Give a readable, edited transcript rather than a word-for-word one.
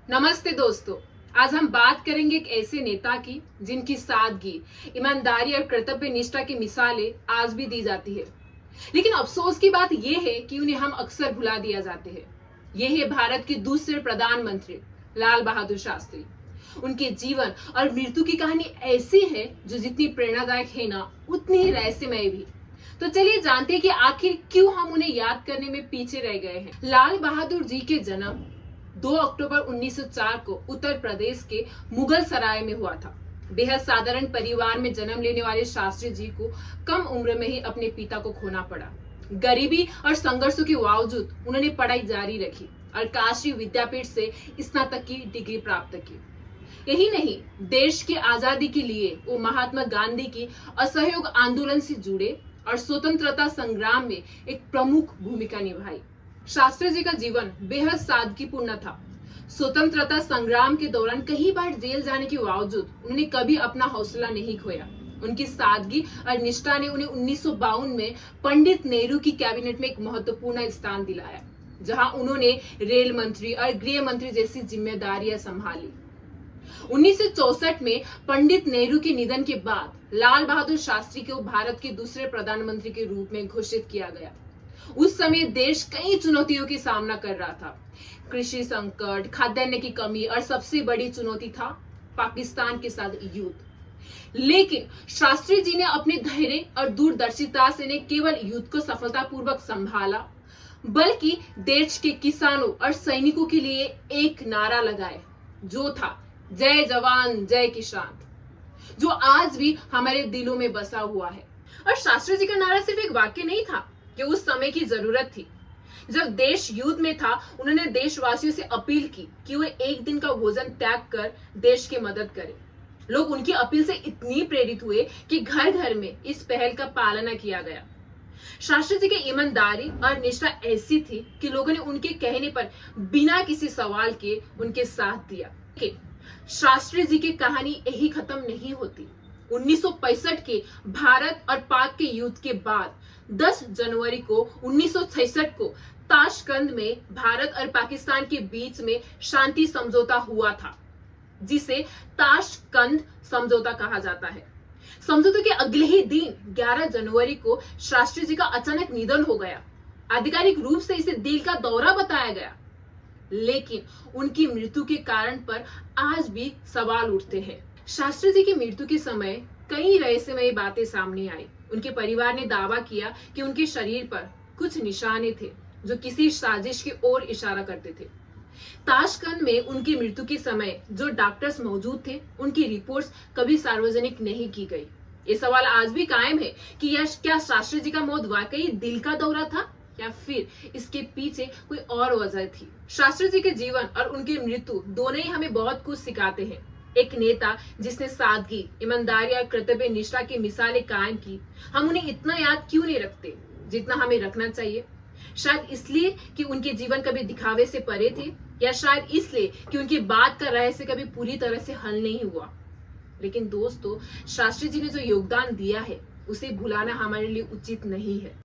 नमस्ते दोस्तों। आज हम बात करेंगे एक ऐसे नेता की जिनकी सादगी, ईमानदारी और कर्तव्य निष्ठा की मिसालें आज भी दी जाती है। लेकिन अफसोस की बात यह है कि उन्हें हम अक्सर भुला दिया जाते हैं। ये है भारत के दूसरे प्रधानमंत्री लाल बहादुर शास्त्री। उनके जीवन और मृत्यु की कहानी ऐसी है जो जितनी प्रेरणादायक है ना, उतनी ही रहस्यमय भी। तो चलिए जानते हैं कि आखिर क्यों हम उन्हें याद करने में पीछे रह गए हैं। लाल बहादुर जी के जन्म 2 अक्टूबर 1904 को उत्तर प्रदेश के मुगल सराय में हुआ था। बेहद साधारण परिवार में जन्म लेने वाले शास्त्री जी को कम उम्र में ही अपने पिता को खोना पड़ा। गरीबी और संघर्षों के बावजूद उन्होंने पढ़ाई जारी रखी और काशी विद्यापीठ से स्नातक की डिग्री प्राप्त की। यही नहीं, देश की आजादी के लिए वो महात्मा गांधी की असहयोग आंदोलन से जुड़े और स्वतंत्रता संग्राम में एक प्रमुख भूमिका निभाई। शास्त्री जी का जीवन बेहद सादगीपूर्ण था। स्वतंत्रता संग्राम के दौरान कई बार जेल जाने के बावजूद उन्होंने कभी अपना हौसला नहीं खोया। उनकी सादगी और निष्ठा ने उन्हें 1952 में पंडित नेहरू की कैबिनेट में एक महत्वपूर्ण स्थान दिलाया, जहां उन्होंने रेल मंत्री और गृह मंत्री जैसी जिम्मेदारियां संभाली। 1964 में पंडित नेहरू के निधन के बाद लाल बहादुर शास्त्री को भारत के दूसरे प्रधानमंत्री के रूप में घोषित किया गया। उस समय देश कई चुनौतियों की सामना कर रहा था। कृषि संकट, खाद्यान्न की कमी और सबसे बड़ी चुनौती था पाकिस्तान के साथ युद्ध। लेकिन शास्त्री जी ने अपने धैर्य और दूरदर्शिता से न केवल युद्ध को सफलतापूर्वक संभाला, बल्कि देश के किसानों और सैनिकों के लिए एक नारा लगाए, जो था जय जवान जय किसान, जो आज भी हमारे दिलों में बसा हुआ है। और शास्त्री जी का नारा सिर्फ एक वाक्य नहीं था, कि उस समय की जरूरत थी। जब देश युद्ध में था, उन्होंने देशवासियों से अपील की कि वे एक दिन का भोजन त्याग कर देश की मदद करें। लोग उनकी अपील से इतनी प्रेरित हुए कि घर घर में इस पहल का पालन किया गया। शास्त्री जी की ईमानदारी और निष्ठा ऐसी थी कि लोगों ने उनके कहने पर बिना किसी सवाल के उनके साथ दिया। शास्त्री जी की कहानी यही खत्म नहीं होती। 1965 के भारत और पाक के युद्ध के बाद 10 जनवरी को 1966 को ताशकंद में भारत और पाकिस्तान के बीच में शांति समझौता हुआ था, जिसे ताशकंद समझौता कहा जाता है। समझौते के अगले ही दिन 11 जनवरी को शास्त्री जी का अचानक निधन हो गया। आधिकारिक रूप से इसे दिल का दौरा बताया गया, लेकिन उनकी मृत्यु के कारण पर आज भी सवाल उठते हैं। शास्त्री जी की मृत्यु के समय कई रहस्यमय बातें सामने आई। उनके परिवार ने दावा किया कि उनके शरीर पर कुछ निशाने थे जो किसी साजिश की ओर इशारा करते थे। ताशकंद में उनकी मृत्यु के समय जो डॉक्टर्स मौजूद थे, उनकी रिपोर्ट्स कभी सार्वजनिक नहीं की गई। ये सवाल आज भी कायम है कि यह क्या शास्त्री जी का मौत वाकई दिल का दौरा था या फिर इसके पीछे कोई और वजह थी। शास्त्री जी के जीवन और उनकी मृत्यु दोनों ही हमें बहुत कुछ सिखाते हैं। एक नेता जिसने सादगी, ईमानदारी और कर्तव्य निष्ठा की मिसालें कायम की, हम उन्हें इतना याद क्यों नहीं रखते जितना हमें रखना चाहिए? शायद इसलिए कि उनके जीवन कभी दिखावे से परे थे, या शायद इसलिए कि उनकी बात का रहस्य कभी पूरी तरह से हल नहीं हुआ। लेकिन दोस्तों, शास्त्री जी ने जो योगदान दिया है, उसे भुलाना हमारे लिए उचित नहीं है।